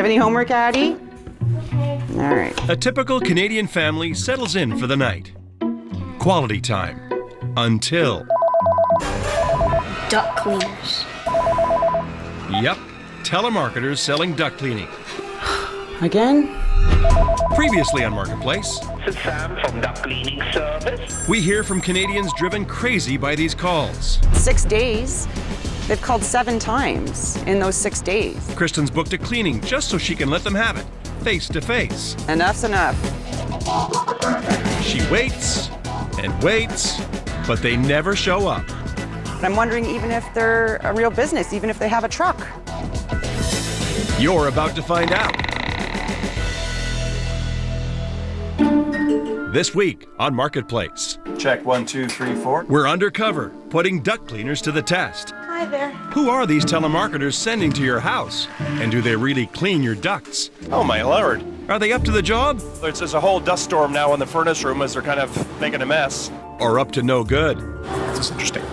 have any homework, Addie? All right. A typical Canadian family settles in for the night. Quality time. Until... Duct cleaners. Yep, telemarketers selling duct cleaning. Again? Previously on Marketplace, This is Sam from Duct Cleaning Service. we hear from Canadians driven crazy by these calls. 6 days. They've called 7 times in those 6 days. Kristen's booked a cleaning just so she can let them have it, face to face. Enough's enough. She waits and waits, but they never show up. I'm wondering even if they're a real business, even if they have a truck. You're about to find out. This week on Marketplace, Check 1, 2, 3, 4. we're undercover, putting duct cleaners to the test. Hi there. Who are these telemarketers sending to your house? And do they really clean your ducts? Oh my lord. Are they up to the job? There's a whole dust storm now in the furnace room as they're kind of making a mess. Or up to no good? This is interesting.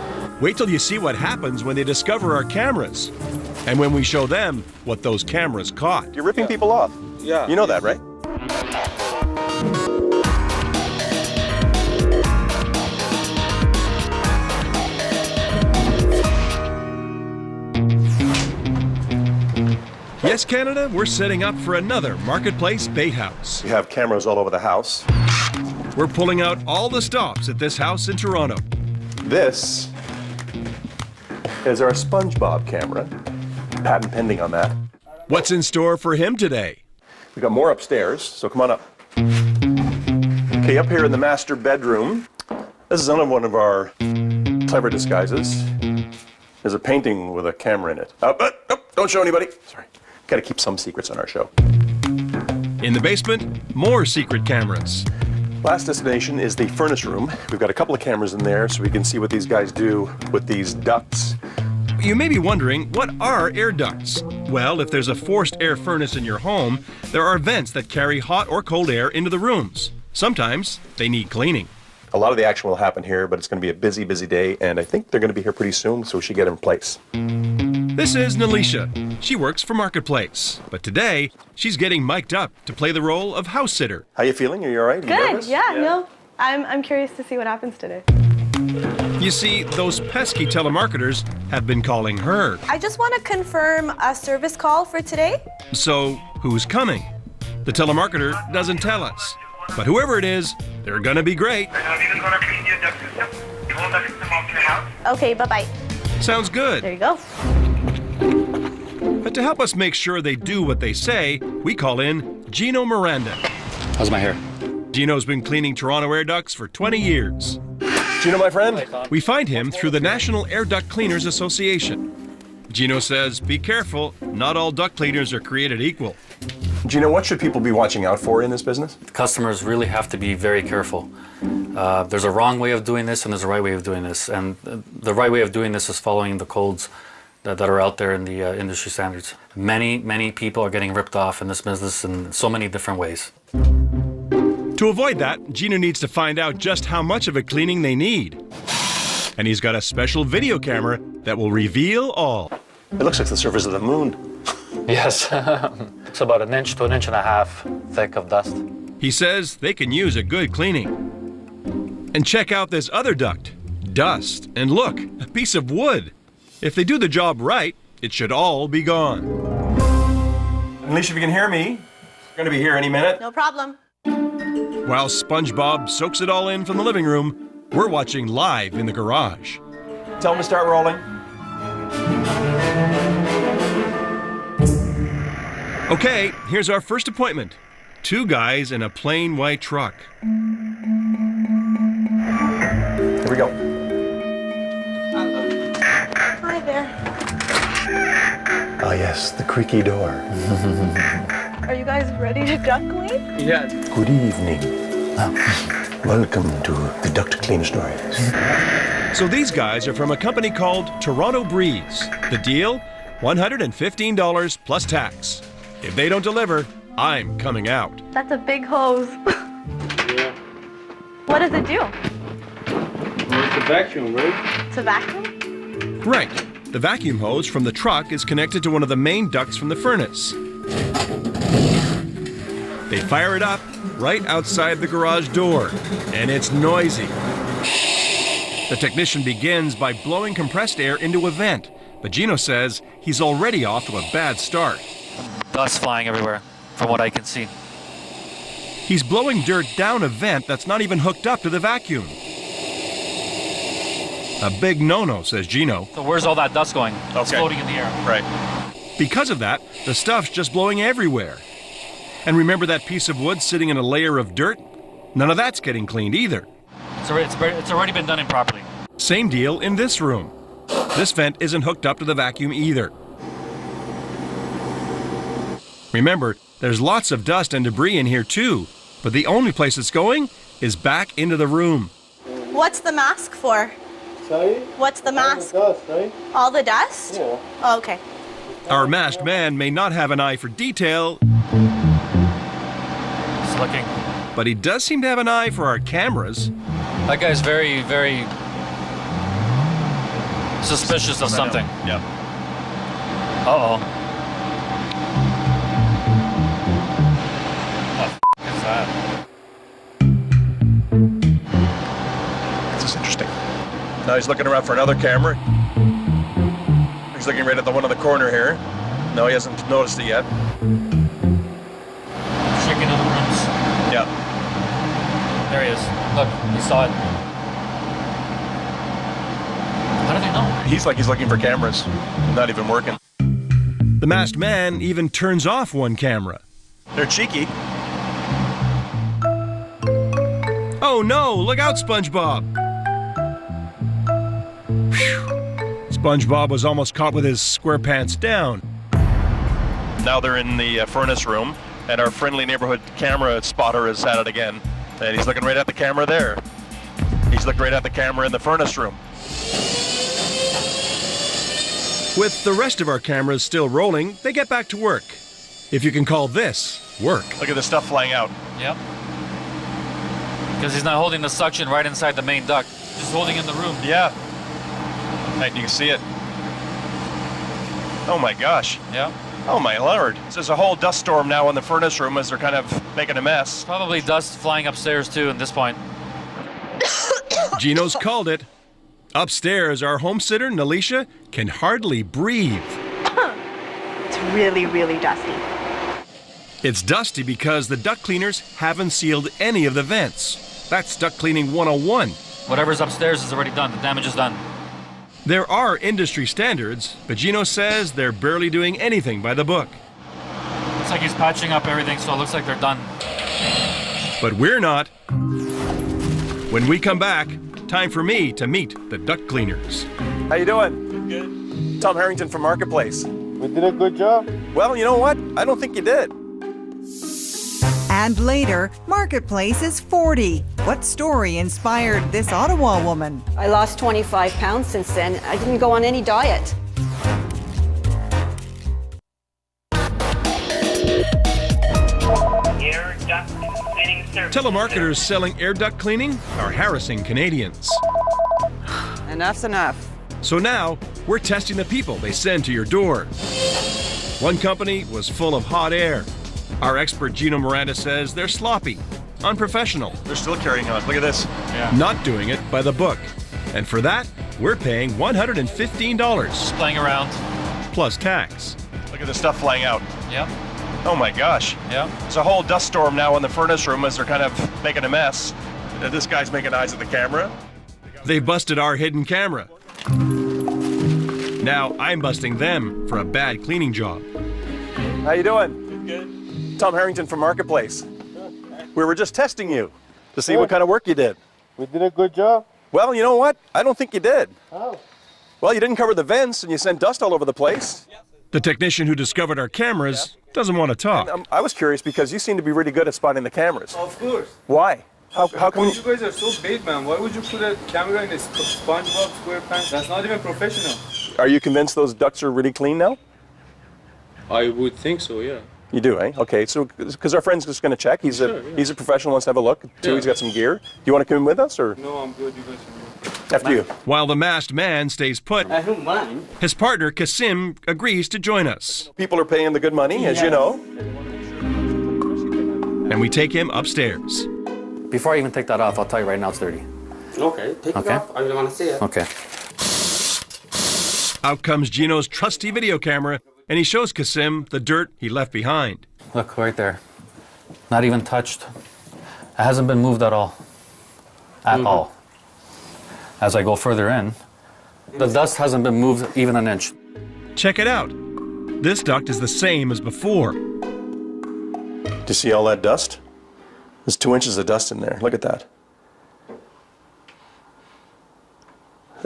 Wait till you see what happens when they discover our cameras. And when we show them what those cameras caught. You're ripping people off. Yeah. You know that, right? Yes, Canada, we're setting up for another Marketplace bait house. We have cameras all over the house. We're pulling out all the stops at this house in Toronto. This is our SpongeBob camera. Patent pending on that. What's in store for him today? We got more upstairs, so come on up. Okay, up here in the master bedroom, this is one of our clever disguises. There's a painting with a camera in it. Don't show anybody. Sorry. Gotta keep some secrets on our show. In the basement, more secret cameras. Last destination is the furnace room. We've got a couple of cameras in there so we can see what these guys do with these ducts. You may be wondering, what are air ducts? Well, if there's a forced air furnace in your home, there are vents that carry hot or cold air into the rooms. Sometimes they need cleaning. A lot of the action will happen here, but it's going to be a busy, busy day, and I think they're going to be here pretty soon, so we should get them in place. This is Nalisha. She works for Marketplace, but today she's getting mic'd up to play the role of house sitter. How you feeling? Are you all right? Are you Good, nervous? yeah, no. I'm curious to see what happens today. You see, those pesky telemarketers have been calling her. I just want to confirm a service call for today. So who's coming? The telemarketer doesn't tell us. But whoever it is, they're gonna be great. We're gonna clean your duct system. Turn the system off your house. Okay, bye-bye. Sounds There good. you go. But to help us make sure they do what they say, we call in Gino Miranda. How's my hair? Gino's been cleaning Toronto air ducts for 20 years. Gino, my friend? We find him through the National Air Duct Cleaners Association. Gino says, be careful, not all duct cleaners are created equal. Gino, what should people be watching out for in this business? Customers really have to be very careful. There's a wrong way of doing this and there's a right way of doing this. And the right way of doing this is following the codes that are out there in the industry standards. Many people are getting ripped off in this business in so many different ways. To avoid that, Gino needs to find out just how much of a cleaning they need. And he's got a special video camera that will reveal all. It looks like the surface of the moon. Yes, it's about 1 inch to 1.5 inches thick of dust. He says they can use a good cleaning. And check out this other duct. Dust. And look, a piece of wood. If they do the job right, it should all be gone. Alicia, if you can hear me, we're going to be here any minute. No problem. While SpongeBob soaks it all in from the living room, we're watching live in the garage. Tell them to start rolling. Okay, here's our first appointment. 2 guys in a plain white truck. Here we go. Hi there. Ah, yes, the creaky door. Are you guys ready to duct clean? Good evening. Welcome to the Duct Clean Stories. So these guys are from a company called Toronto Breeze. The deal? $115 plus tax. If they don't deliver, I'm coming out. That's a big hose. What does it do? It's a vacuum, right? It's a vacuum? Right. The vacuum hose from the truck is connected to one of the main ducts from the furnace. They fire it up right outside the garage door, and it's noisy. The technician begins by blowing compressed air into a vent, but Gino says he's already off to a bad start. Dust flying everywhere, from what I can see. He's blowing dirt down a vent that's not even hooked up to the vacuum. A big no-no, says Gino. So where's all that dust going? It's Okay. floating in the air. Right. Because of that, the stuff's just blowing everywhere. And remember that piece of wood sitting in a layer of dirt? None of that's getting cleaned either. It's already been done improperly. Same deal in this room. This vent isn't hooked up to the vacuum either. Remember, there's lots of dust and debris in here too, but the only place it's going is back into the room. What's the mask for? Sorry? What's the mask? Dust, right? All the dust? Yeah. Oh, okay. Our masked man may not have an eye for detail, It's looking. but he does seem to have an eye for our cameras. That guy's very, very suspicious of something. Yeah. Uh-oh. What the is that? This is interesting. Now he's looking around for another camera. He's looking right at the one in the corner here. No, he hasn't noticed it yet. Checking other rooms. Yeah. There he is. Look, he saw it. How do they know? He's looking for cameras. Not even working. The masked man even turns off one camera. They're cheeky. Oh no, look out, SpongeBob! Phew. SpongeBob was almost caught with his square pants down. Now they're in the furnace room, and our friendly neighborhood camera spotter is at it again. And he's looking right at the camera there. He's looked right at the camera in the furnace room. With the rest of our cameras still rolling, they get back to work. If you can call this work. Look at the stuff flying out. Yep. Because he's not holding the suction right inside the main duct. Just holding in the room. Yeah. And you can see it. Oh my gosh. Yeah. Oh my lord. There's a whole dust storm now in the furnace room as they're kind of making a mess. Probably dust flying upstairs too at this point. Gino's called it. Upstairs, our home sitter, Nalisha, can hardly breathe. It's really, really dusty. It's dusty because the duct cleaners haven't sealed any of the vents. That's duct cleaning 101. Whatever's upstairs is already done. The damage is done. There are industry standards, but Gino says they're barely doing anything by the book. Looks like he's patching up everything, so it looks like they're done. But we're not. When we come back, time for me to meet the duct cleaners. How you doing? Good. Tom Harrington from Marketplace. We did a good job. Well, you know what? I don't think you did. And later, Marketplace is 40. What story inspired this Ottawa woman? I lost 25 pounds since then. I didn't go on any diet. Air duct cleaning service. Telemarketers selling air duct cleaning are harassing Canadians. Enough's enough. So now, we're testing the people they send to your door. One company was full of hot air. Our expert Gino Miranda says they're sloppy, unprofessional, They're still carrying on. Look at this. Yeah. not doing it by the book. And for that, we're paying $115 Just playing around. plus tax. Look at the stuff flying out. Yep. Oh my gosh. Yep. There's a whole dust storm now in the furnace room as they're kind of making a mess. This guy's making eyes at the camera. They busted our hidden camera. Now I'm busting them for a bad cleaning job. How you doing? Good. Tom Harrington from Marketplace. We were just testing you to see what kind of work you did. We did a good job. Well, you know what? I don't think you did. How? Well, you didn't cover the vents and you sent dust all over the place. The technician who discovered our cameras doesn't want to talk. I was curious because you seem to be really good at spotting the cameras. Of course. Why? How come You guys are so big, man. Why would you put a camera in a SpongeBob SquarePants? That's not even professional. Are you convinced those ducts are really clean now? I would think so, yeah. You do, eh? Okay, so because our friend's just going to check. He's a professional, wants to have a look too. Yeah. He's got some gear. Do you want to come in with us or? No, I'm good. You guys are good. After you. While the masked man stays put, I don't mind. his partner Kasim agrees to join us. People are paying the good money, as you know. And we take him upstairs. Before I even take that off, I'll tell you right now it's dirty. Okay, take it off. I don't want to see it. Okay. Out comes Gino's trusty video camera, and he shows Kasim the dirt he left behind. Look, right there. Not even touched. It hasn't been moved at all. At all. As I go further in, the dust hasn't been moved even an inch. Check it out. This duct is the same as before. Do you see all that dust? There's 2 inches of dust in there. Look at that.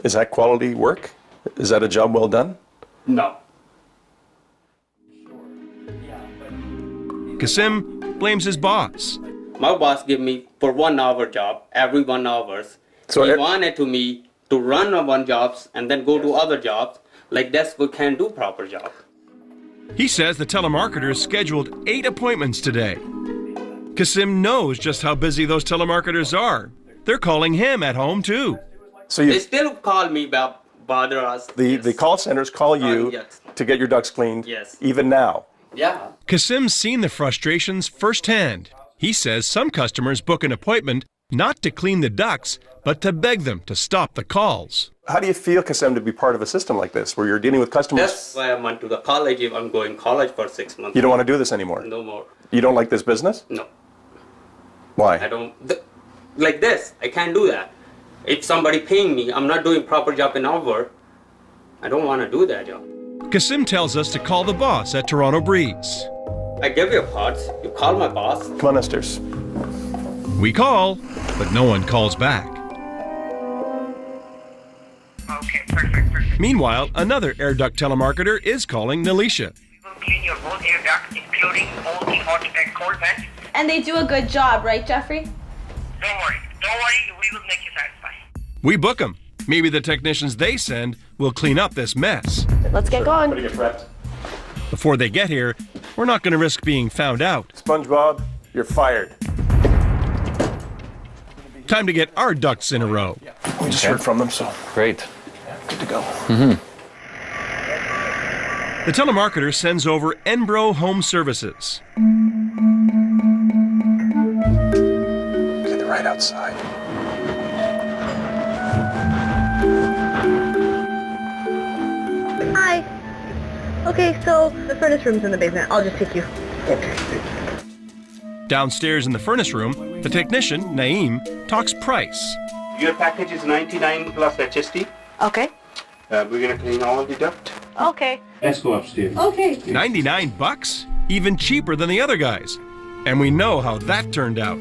Is that quality work? Is that a job well done? No. Kasim blames his boss. My boss gave me for 1 hour job, every 1 hour. So he wanted to me to run on one jobs and then go to other jobs. Like this, we can't do proper job. He says the telemarketer scheduled 8 appointments today. Kasim knows just how busy those telemarketers are. They're calling him at home too. So They still call me about bother us. the call centers call you yes. to get your ducts cleaned, Yes. even now. Yeah. Kasim's seen the frustrations firsthand. He says some customers book an appointment not to clean the ducts, but to beg them to stop the calls. How do you feel, Kasim, to be part of a system like this, where you're dealing with customers? That's why I went to the college. If I'm going college for 6 months. You don't want to do this anymore? No more. You don't like this business? No. Why? I don't. Like this, I can't do that. If somebody paying me, I'm not doing proper job in hour. I don't want to do that job. Kasim tells us to call the boss at Toronto Breeze. I give you a parts. You call my boss. Come on upstairs. We call, but no one calls back. Okay, perfect. Meanwhile, another air duct telemarketer is calling Nalisha. We will clean your whole air duct, including all the hot and cold vents. And they do a good job, right, Jeffrey? Don't worry, we will make you satisfied. We book them. Maybe the technicians they send will clean up this mess. Let's get going. Better get prepped. Before they get here, we're not going to risk being found out. SpongeBob, you're fired. Time to get our ducks in a row. We just heard from them, so Great. good to go. The telemarketer sends over Enbro Home Services. Okay, they're right outside. Hi. Okay, so the furnace room's in the basement. I'll just take you. Downstairs in the furnace room, the technician, Naeem, talks price. Your package is 99 plus HST. Okay. We're gonna clean all the duct. Okay. Let's go upstairs. Okay. $99? Even cheaper than the other guys. And we know how that turned out.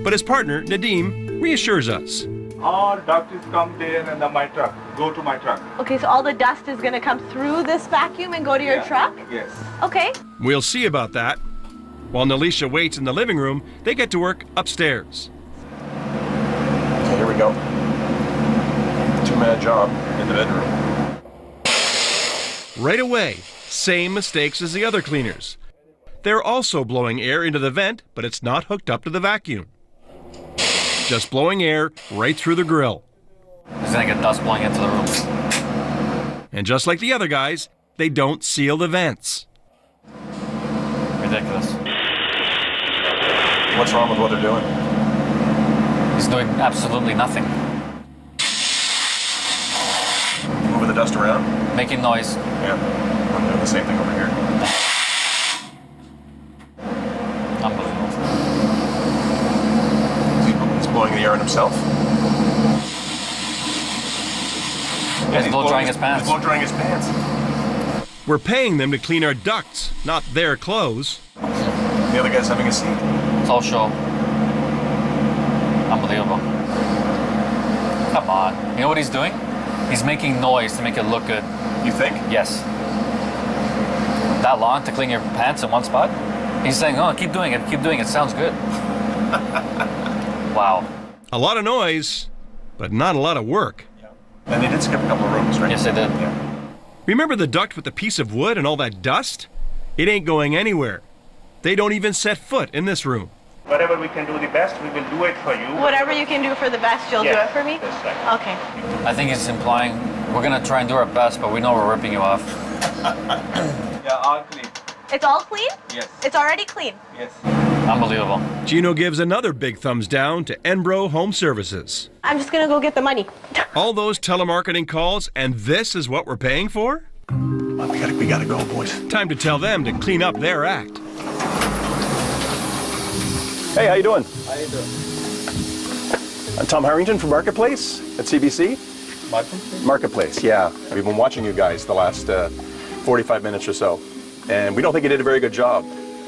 But his partner, Nadeem, reassures us. All duct is come there and my truck. Go to my truck. Okay, so all the dust is gonna come through this vacuum and go to your truck? Yes. Okay. We'll see about that. While Nalisha waits in the living room, they get to work upstairs. Okay, here we go. 2-minute job in the bedroom. Right away, same mistakes as the other cleaners. They're also blowing air into the vent, but it's not hooked up to the vacuum. Just blowing air right through the grill. There's gonna get dust blowing into the room. And just like the other guys, they don't seal the vents. Ridiculous. What's wrong with what they're doing? He's doing absolutely nothing. Moving the dust around? Making noise. Yeah. I'm doing the same thing over here. Unbelievable. He's blowing the air in himself. He's blow drying his pants. He's blow drying his pants. We're paying them to clean our ducts, not their clothes. The other guy's having a seat. It's all show. Unbelievable. Come on. You know what he's doing? He's making noise to make it look good. You think? Yes. That long to clean your pants in one spot? He's saying, oh, keep doing it, keep doing it. Sounds good. Wow. A lot of noise, but not a lot of work. And they did skip a couple of rooms, right? Yes, they did. Yeah. Remember the duct with the piece of wood and all that dust? It ain't going anywhere. They don't even set foot in this room. Whatever we can do the best, we will do it for you. Whatever you can do for the best, you'll do it for me? That's right. Okay. I think he's implying we're going to try and do our best, but we know we're ripping you off. Yeah, all clean. It's all clean? Yes. It's already clean? Yes. Unbelievable. Gino gives another big thumbs down to Enbro Home Services. I'm just gonna go get the money. All those telemarketing calls, and this is what we're paying for? We gotta go, boys. Time to tell them to clean up their act. Hey, how you doing? How you doing? I'm Tom Harrington from Marketplace at CBC. Marketplace, yeah. We've been watching you guys the last 45 minutes or so, and we don't think you did a very good job.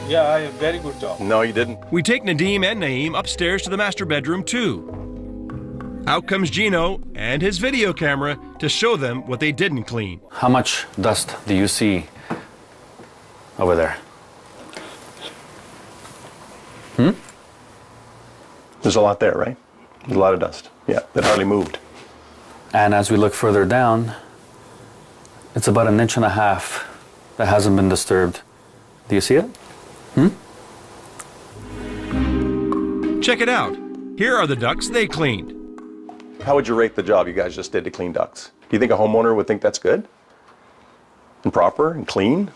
Yeah, I have very good job. No, you didn't. We take Nadim and Naeem upstairs to the master bedroom too. Out comes Gino and his video camera to show them what they didn't clean. How much dust do you see over there? There's a lot there, right? There's a lot of dust. Yeah, that hardly moved. And as we look further down, it's about 1.5 inches that hasn't been disturbed. Do you see it? Check it out. Here are the ducts they cleaned. How would you rate the job you guys just did to clean ducts? Do you think a homeowner would think that's good? And proper and clean?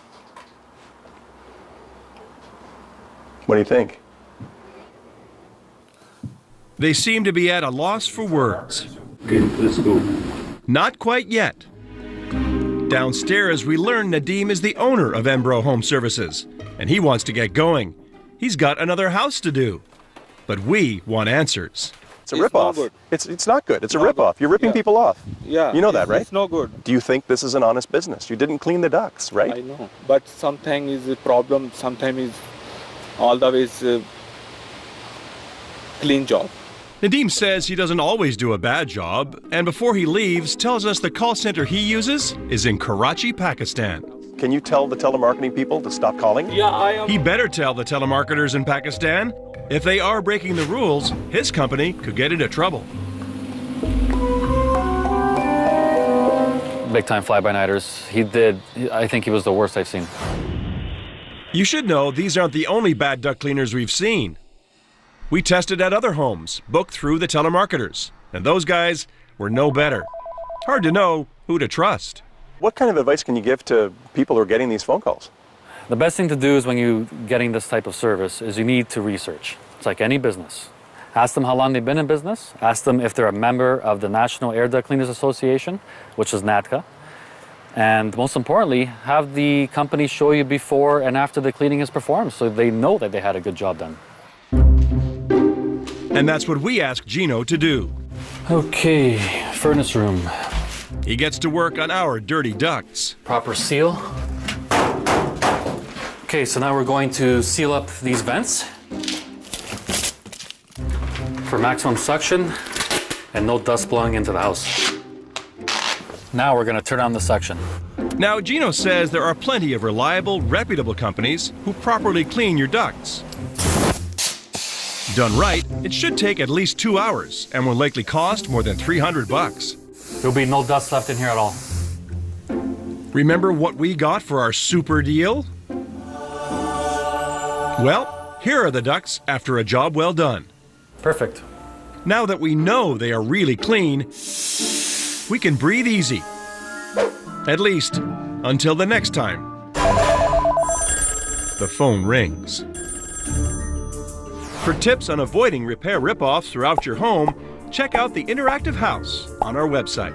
What do you think? They seem to be at a loss for words. Okay, let's go. Not quite yet. Downstairs, we learn Nadim is the owner of Enbro Home Services, and he wants to get going. He's got another house to do. But we want answers. It's a ripoff. No good. It's not good. It's a ripoff. You're ripping people off. Yeah. You know that, right? It's no good. Do you think this is an honest business? You didn't clean the ducts, right? I know. But sometimes is a problem, sometimes is always clean job. Nadim says he doesn't always do a bad job, and before he leaves, tells us the call center he uses is in Karachi, Pakistan. Can you tell the telemarketing people to stop calling? Yeah, I am. He better tell the telemarketers in Pakistan. If they are breaking the rules, his company could get into trouble. Big time fly-by-nighters. I think he was the worst I've seen. You should know these aren't the only bad duct cleaners we've seen. We tested at other homes, booked through the telemarketers, and those guys were no better. Hard to know who to trust. What kind of advice can you give to people who are getting these phone calls? The best thing to do is when you're getting this type of service is you need to research. It's like any business. Ask them how long they've been in business. Ask them if they're a member of the National Air Duct Cleaners Association, which is NADCA. And most importantly, have the company show you before and after the cleaning is performed so they know that they had a good job done. And that's what we asked Gino to do. Okay, furnace room. He gets to work on our dirty ducts. Proper seal. Okay, so now we're going to seal up these vents for maximum suction and no dust blowing into the house. Now we're going to turn on the suction. Now, Gino says there are plenty of reliable, reputable companies who properly clean your ducts. Done right, it should take at least 2 hours and will likely cost more than $300. There'll be no dust left in here at all. Remember what we got for our super deal? Well, here are the ducts after a job well done. Perfect. Now that we know they are really clean, we can breathe easy. At least until the next time the phone rings. For tips on avoiding repair ripoffs throughout your home, check out the Interactive House on our website.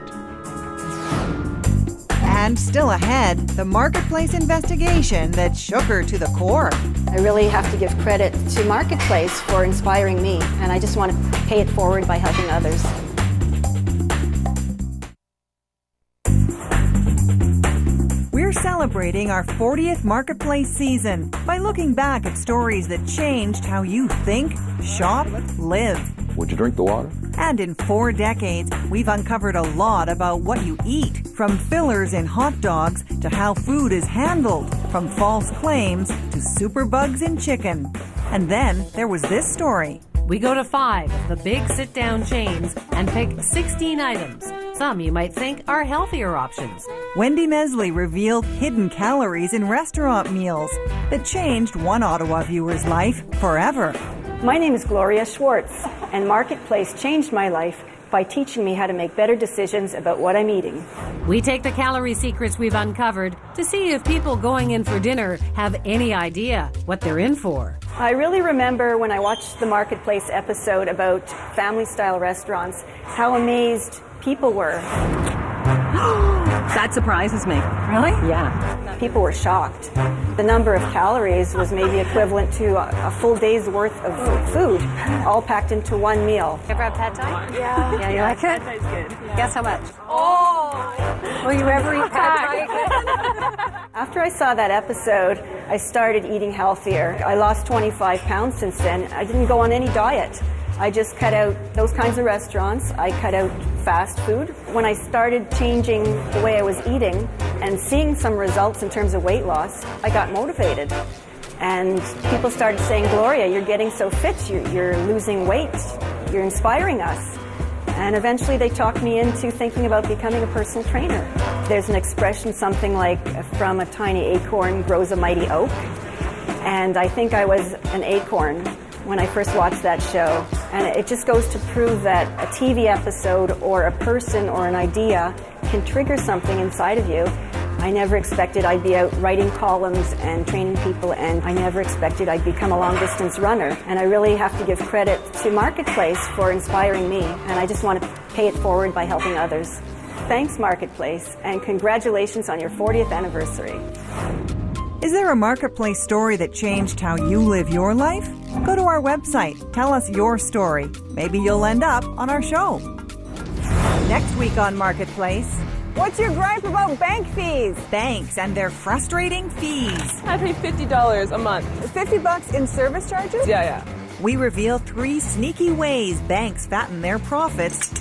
And still ahead, the Marketplace investigation that shook her to the core. I really have to give credit to Marketplace for inspiring me, and I just want to pay it forward by helping others. We're celebrating our 40th Marketplace season by looking back at stories that changed how you think, shop, live. Would you drink the water? And in 4 decades, we've uncovered a lot about what you eat, from fillers in hot dogs to how food is handled, from false claims to superbugs in chicken. And then there was this story. We go to 5 of the big sit-down chains and pick 16 items. Some you might think are healthier options. Wendy Mesley revealed hidden calories in restaurant meals that changed one Ottawa viewer's life forever. My name is Gloria Schwartz, and Marketplace changed my life by teaching me how to make better decisions about what I'm eating. We take the calorie secrets we've uncovered to see if people going in for dinner have any idea what they're in for. I really remember when I watched the Marketplace episode about family-style restaurants, how amazed people were. That surprises me. Really? Yeah. People were shocked. The number of calories was maybe equivalent to a full day's worth of food, all packed into one meal. You ever have pad thai? Yeah. Yeah, you like it? That's good. Yeah. Guess how much? Oh! Will you ever eat pad thai? After I saw that episode, I started eating healthier. I lost 25 pounds since then. I didn't go on any diet. I just cut out those kinds of restaurants. I cut out fast food. When I started changing the way I was eating and seeing some results in terms of weight loss, I got motivated. And people started saying, Gloria, you're getting so fit, you're losing weight, you're inspiring us. And eventually they talked me into thinking about becoming a personal trainer. There's an expression, something like, from a tiny acorn grows a mighty oak. And I think I was an acorn when I first watched that show. And it just goes to prove that a TV episode or a person or an idea can trigger something inside of you. I never expected I'd be out writing columns and training people, and I never expected I'd become a long-distance runner. And I really have to give credit to Marketplace for inspiring me, and I just want to pay it forward by helping others. Thanks, Marketplace, and congratulations on your 40th anniversary. Is there a Marketplace story that changed how you live your life? Go to our website. Tell us your story. Maybe you'll end up on our show. Next week on Marketplace. What's your gripe about bank fees? Banks and their frustrating fees. I pay $50 a month. $50 in service charges? Yeah. We reveal 3 sneaky ways banks fatten their profits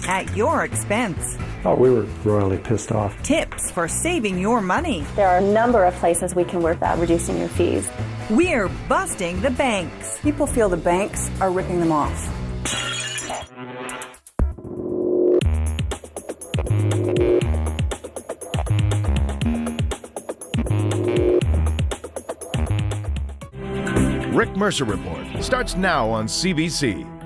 at your expense. Oh, we were royally pissed off. Tips for saving your money. There are a number of places we can work at reducing your fees. We're busting the banks. People feel the banks are ripping them off. Rick Mercer Report starts now on CBC.